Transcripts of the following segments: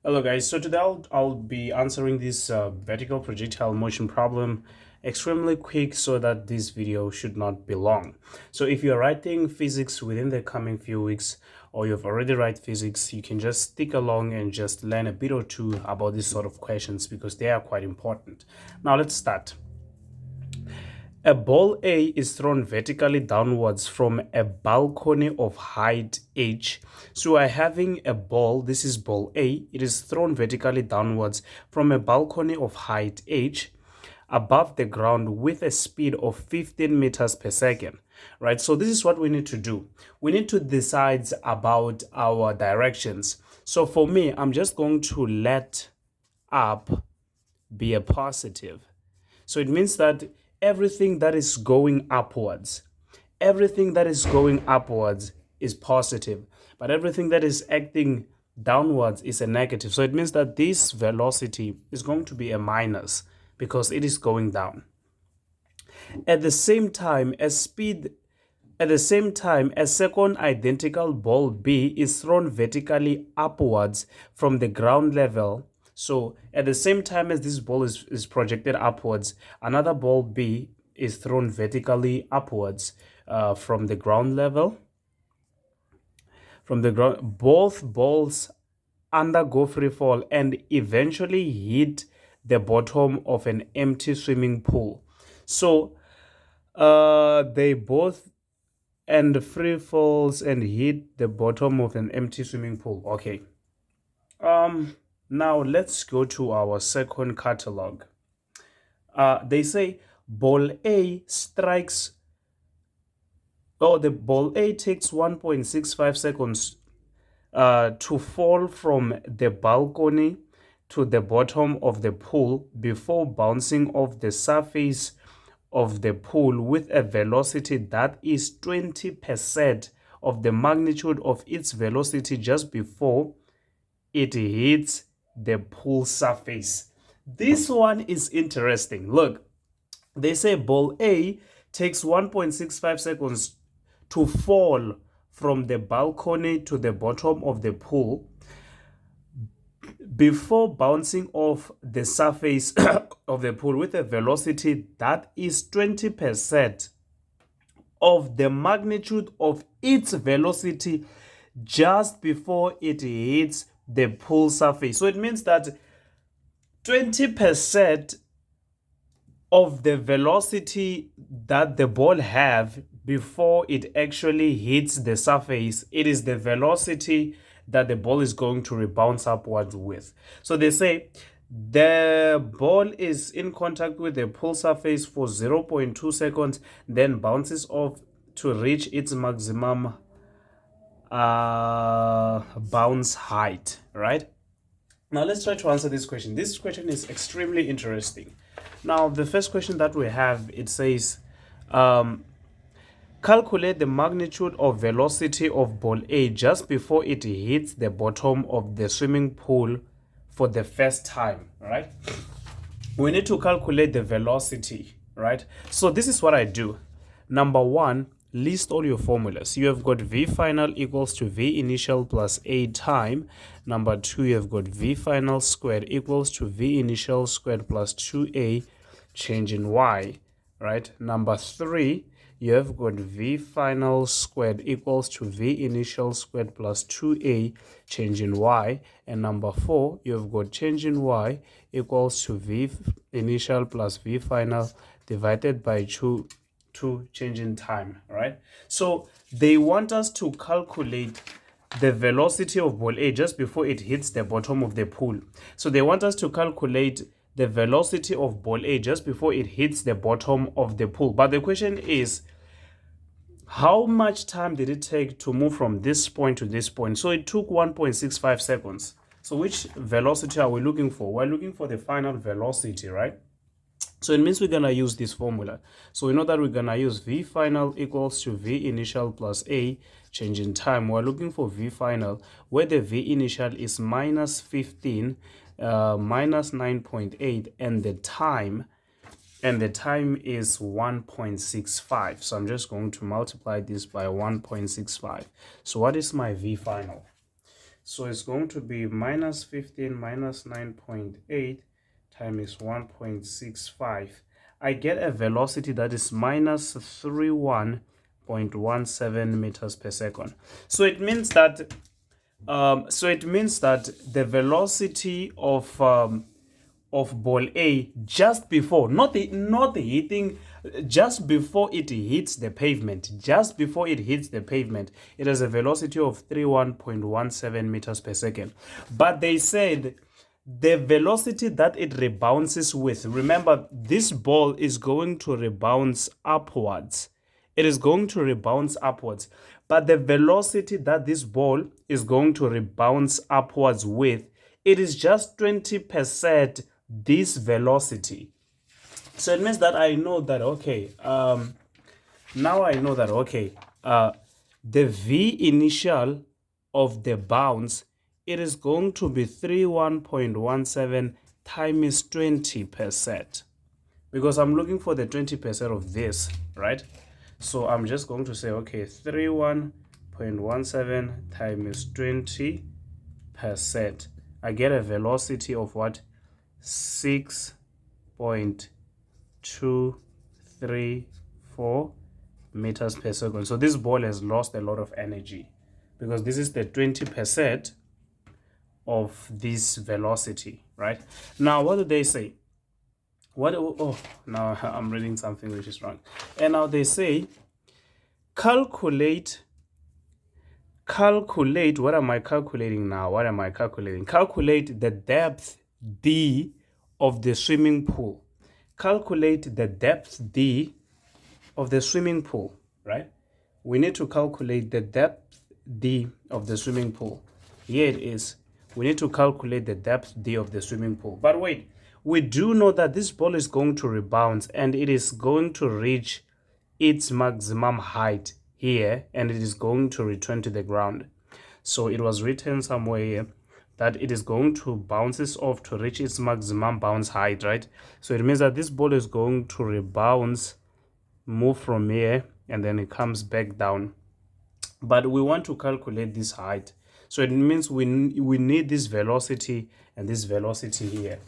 Hello guys, so today I'll be answering this vertical projectile motion problem extremely quick so that this video should not be long. So if you're writing physics within the coming few weeks or you've already write physics, you can just stick along and just learn a bit or two about this sort of questions because they are quite important. Now let's start. A ball A is thrown vertically downwards from a balcony of height h. So we're having a ball, this is ball A, it is thrown vertically downwards from a balcony of height h above the ground with a speed of 15 meters per second, right? So this is what we need to do. We need to decide about our directions. So for me, I'm just going to let up be a positive. So it means that everything that is going upwards, everything that is going upwards is positive, but everything that is acting downwards is a negative. So it means that this velocity is going to be a minus because it is going down. At the same time, a second identical ball B is thrown vertically upwards from the ground level. So at the same time as this ball is projected upwards, another ball B is thrown vertically upwards from the ground level. From the ground, both balls undergo free fall and eventually hit the bottom of an empty swimming pool. So they both and free falls and hit the bottom of an empty swimming pool. Okay. Now let's go to our second catalog. They say ball A strikes. Oh, the ball A takes 1.65 seconds to fall from the balcony to the bottom of the pool before bouncing off the surface of the pool with a velocity that is 20% of the magnitude of its velocity just before it hits the pool surface. This one is interesting. Look, they say ball A takes 1.65 seconds to fall from the balcony to the bottom of the pool before bouncing off the surface of the pool with a velocity that is 20% of the magnitude of its velocity just before it hits the pool surface. So it means that 20% of the velocity that the ball have before it actually hits the surface, it is the velocity that the ball is going to rebound upwards with. So they say the ball is in contact with the pool surface for 0.2 seconds, then bounces off to reach its maximum bounce height, right? Now let's try to answer this question. This question is extremely interesting. Now the first question that we have, it says, calculate the magnitude of velocity of ball A just before it hits the bottom of the swimming pool for the first time, right? We need to calculate the velocity, right? So this is what I do. Number one, list all your formulas. You have got V final equals to V initial plus A time. Number two, you have got V final squared equals to V initial squared plus 2A change in Y, right? Number three, you have got V final squared equals to V initial squared plus 2A change in Y. And number four, you have got change in Y equals to V initial plus V final divided by 2 change in time, right? So they want us to calculate the velocity of ball A just before it hits the bottom of the pool. So they want us to calculate the velocity of ball A just before it hits the bottom of the pool. But the question is, how much time did it take to move from this point to this point? So it took 1.65 seconds. So which velocity are we looking for? We're looking for the final velocity, right? So it means we're going to use this formula. So we know that we're going to use V final equals to V initial plus A change in time. We're looking for V final where the V initial is minus 15, minus 9.8, and the time is 1.65. So I'm just going to multiply this by 1.65. So what is my V final? So it's going to be minus 15 minus 9.8 times 1.65. I get a velocity that is minus 31.17 meters per second. So it means that the velocity of ball A just before, not the hitting, just before it hits the pavement, it has a velocity of 31.17 meters per second. But they said the velocity that it rebounces with, remember, this ball is going to rebounce upwards. It is going to rebounce upwards. But the velocity that this ball is going to rebounce upwards with, it is just 20% this velocity. So it means that I know that, okay, now I know that, okay, the V initial of the bounce, it is going to be 31.17 times 20%. Because I'm looking for the 20% of this, right? So I'm just going to say, okay, 31.17 times 20%. I get a velocity of what? 6.234 meters per second. So this ball has lost a lot of energy because this is the 20% of this velocity, right? Now, what do they say? Oh, now I'm reading something which is wrong. And now they say, calculate, what am I calculating now? Calculate the depth D of the swimming pool. Calculate the depth D of the swimming pool, right? We need to calculate the depth D of the swimming pool. Here it is. We need to calculate the depth D of the swimming pool. But wait, we do know that this ball is going to rebound and it is going to reach its maximum height here and it is going to return to the ground. So it was written somewhere here that it is going to bounces off to reach its maximum bounce height, right? So it means that this ball is going to rebound, move from here, and then it comes back down. But we want to calculate this height. So it means we need this velocity and this velocity here.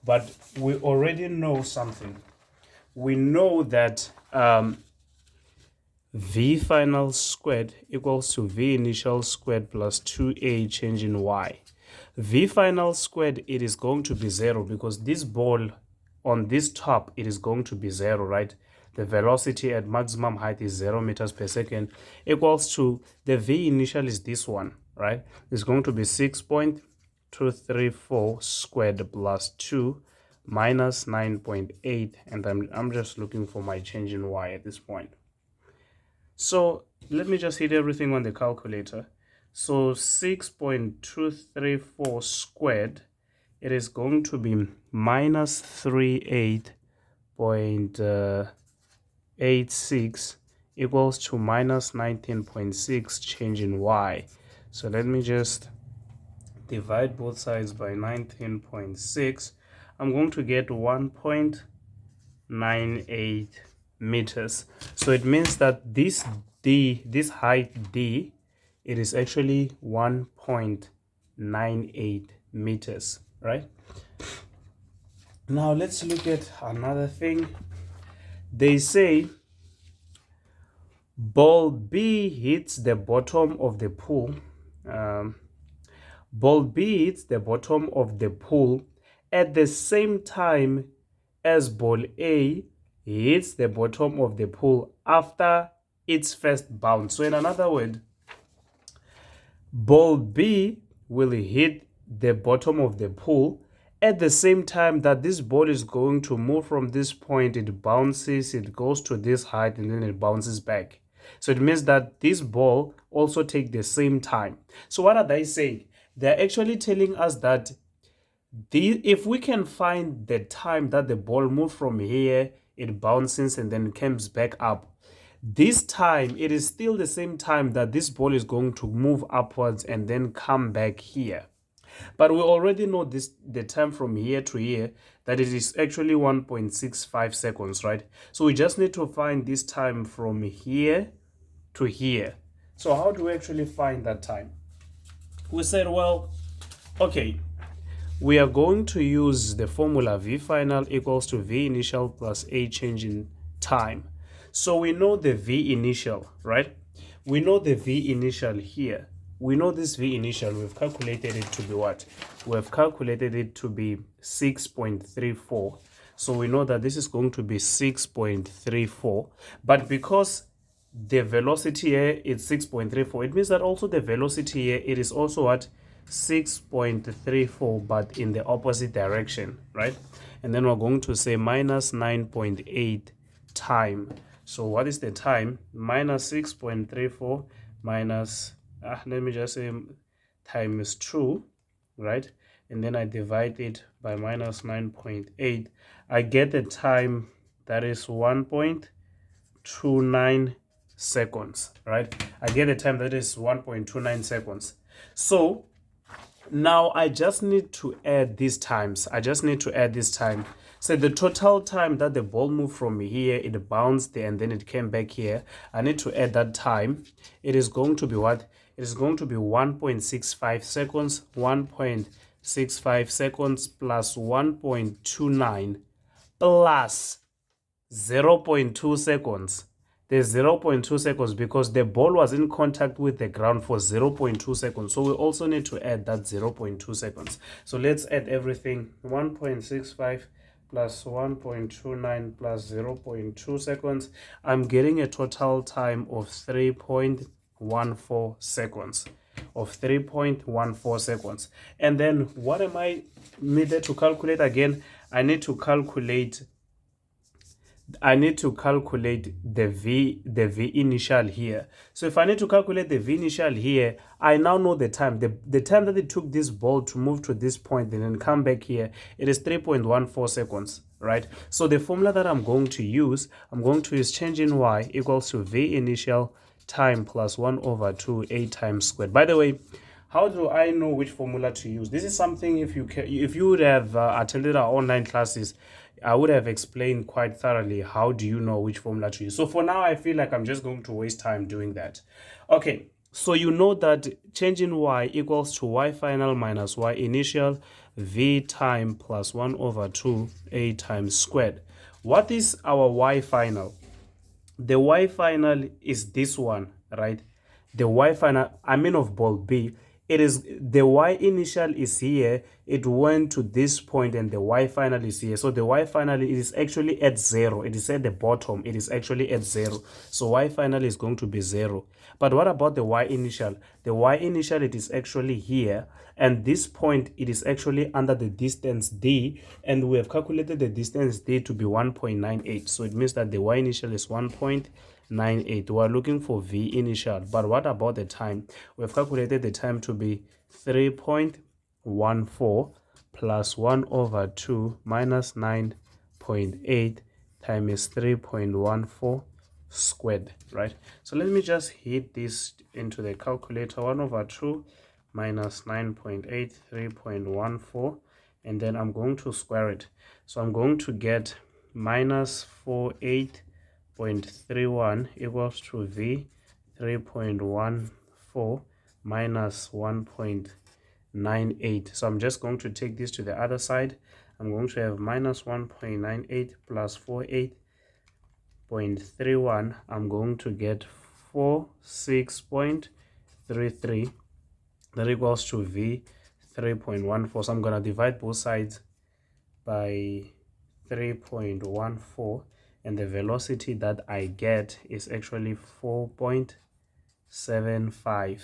But we already know something. We know that V final squared equals to V initial squared plus 2A change in Y. V final squared, it is going to be 0 because this ball on this top, it is going to be 0, right? The velocity at maximum height is 0 meters per second equals to the V initial is this one, right? It's going to be 6.234 squared plus 2 minus 9.8, and I'm just looking for my change in Y at this point. So let me just hit everything on the calculator. So 6.234 squared, it is going to be minus 38.86 equals to minus 19.6 change in Y. So let me just divide both sides by 19.6. I'm going to get 1.98 meters. So it means that this height D, it is actually 1.98 meters, right? Now let's look at another thing. They say ball B hits the bottom of the pool. Ball B hits the bottom of the pool at the same time as ball A hits the bottom of the pool after its first bounce. So in another word, ball B will hit the bottom of the pool at the same time that this ball is going to move from this point. It bounces, it goes to this height, and then it bounces back. So it means that this ball also takes the same time. So what are they saying? They're actually telling us that if we can find the time that the ball moved from here, it bounces and then comes back up, this time it is still the same time that this ball is going to move upwards and then come back here. But we already know the time from here to here, that it is actually 1.65 seconds, right? So we just need to find this time from here to here. So how do we actually find that time? we said, well, okay, we are going to use the formula V final equals to V initial plus a change in time. So we know the V initial, right? We know the V initial here. We know this V initial, we've calculated it to be what? We've calculated it to be 6.34. So we know that this is going to be 6.34. But because the velocity here is 6.34, it means that also the velocity here, it is also what? 6.34, but in the opposite direction, right? And then we're going to say minus 9.8 time. So what is the time? Minus 6.34 minus, let me just say times 2, right? And then I divide it by minus 9.8. I get the time that is 1.29 seconds, right? I get the time that is 1.29 seconds. So now I just need to add these times. I just need to add this time. So the total time that the ball moved from here, it bounced there and then it came back here. I need to add that time. It is going to be what? It is going to be 1.65 seconds. 1.65 seconds plus 1.29 plus 0.2 seconds. There's 0.2 seconds because the ball was in contact with the ground for 0.2 seconds. So we also need to add that 0.2 seconds. So let's add everything. 1.65 plus 1.29 plus 0.2 seconds. I'm getting a total time of 3.14 seconds. And then what am I needed to calculate again? I need to calculate the V initial here. So if I need to calculate the V initial here, I now know the time. The time that it took this ball to move to this point and then come back here, it is 3.14 seconds, right? So the formula that I'm going to use change in Y equals to V initial time plus 1 over 2 A times squared. By the way, how do I know which formula to use? This is something, if you would have attended our online classes, I would have explained quite thoroughly how do you know which formula to use. So for now, I feel like I'm just going to waste time doing that. Okay, so you know that change in Y equals to Y final minus Y initial V time plus 1 over 2 A times squared. What is our Y final? The Y final is this one, right? The Y final, I mean of ball B, it is the Y initial is here, it went to this point and the Y final is here. So the Y final is actually at 0. It is at the bottom. It is actually at 0. So Y final is going to be 0. But what about the Y initial? The Y initial, it is actually here. And this point, it is actually under the distance D. And we have calculated the distance D to be 1.98. So it means that the Y initial is 1.98. We're looking for V initial. But what about the time? We've calculated the time to be 3.14 plus 1 over 2 minus 9.8 times 3.14 squared, right? So let me just hit this into the calculator. 1 over 2 minus 9.8, 3.14, and then I'm going to square it. So I'm going to get minus 48.31 equals to V 3.14 minus 1.98. So I'm just going to take this to the other side. I'm going to have minus 1.98 plus 48.31. I'm going to get 46.33. That equals to V 3.14. So I'm going to divide both sides by 3.14, and the velocity that I get is actually 4.75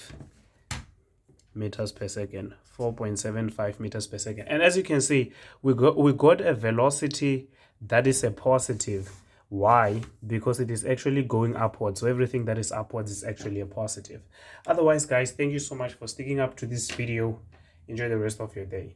meters per second. 4.75 meters per second. And as you can see, we got a velocity that is a positive. Why? Because it is actually going upwards. So everything that is upwards is actually a positive. Otherwise, guys, thank you so much for sticking up to this video. Enjoy the rest of your day.